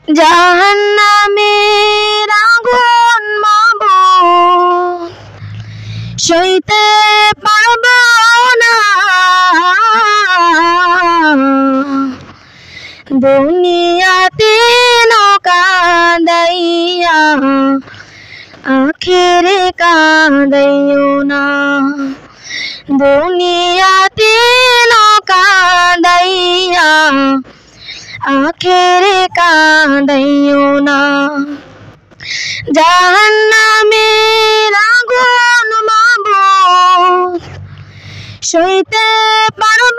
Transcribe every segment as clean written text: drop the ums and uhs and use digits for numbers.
জাহান্নামের আগুন মাবুদ সইতে পারব না, দুনিয়াতে কাঁদাইয়া আখেরে কাঁদাইও না, দুনিয়াতে কাঁদাইয়া আখেরে কাঁদাইও না। জাহান্নামের আগুন মাবুদ সইতে পারব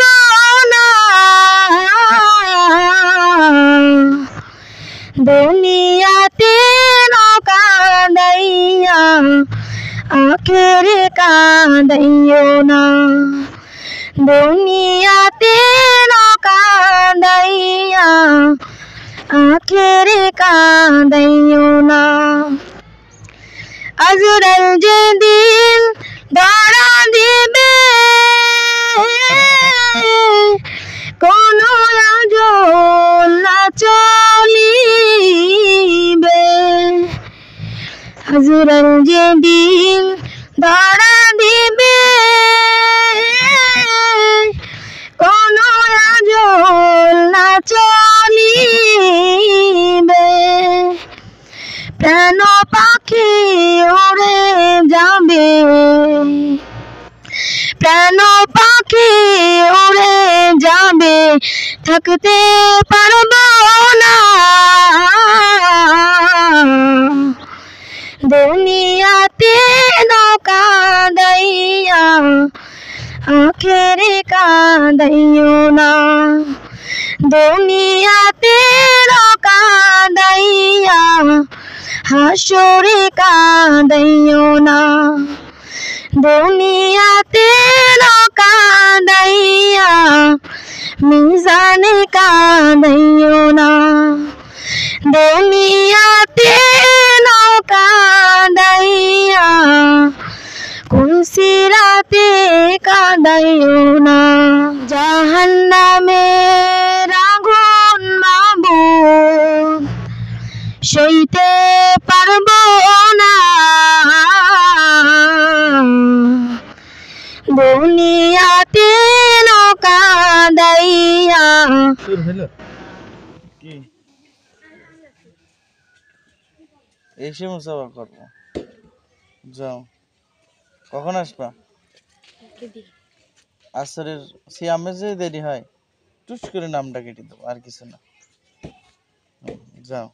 না, দুনিয়াতে কাঁদাইয়া আখেরে কাঁদাইও না, দুনিয়াতে কাঁদাইয়া আখেরে কাঁদাইও না। আজরাইল যেদিন ধরা দিবে কোনো আজল না চলিবে, আজরাইল যেদিন ধরা দিবে কোনো আজল না চলিবে, প্রাণ পাখি উড়ে যাবে, প্রাণ পাখি উড়ে যাবে, থাকতে পারব না, দুনিয়াতে কাঁদাইয়া আখেরে কাঁদাইও না, দুনিয়াতে কাঁদাইয়া হাসরে কাঁদাইও না, দুনিয়াতে কাঁদাইয়া মিজানে কাঁদাইও না, দুনিয়াতে কাঁদাইয়া কোন সিরাতে কাঁদাইও না। জাহান্নামের আগুন মাবুদ সইতে পারব না, দুনিয়াতে কাঁদাইয়া এসে মুসাফা করবো। যাও, কখন আসবা? আসরের সিয়ামের যে দেরি হয় টুস করে নামটা কেটে দেবো, আর কিছু না। যাও।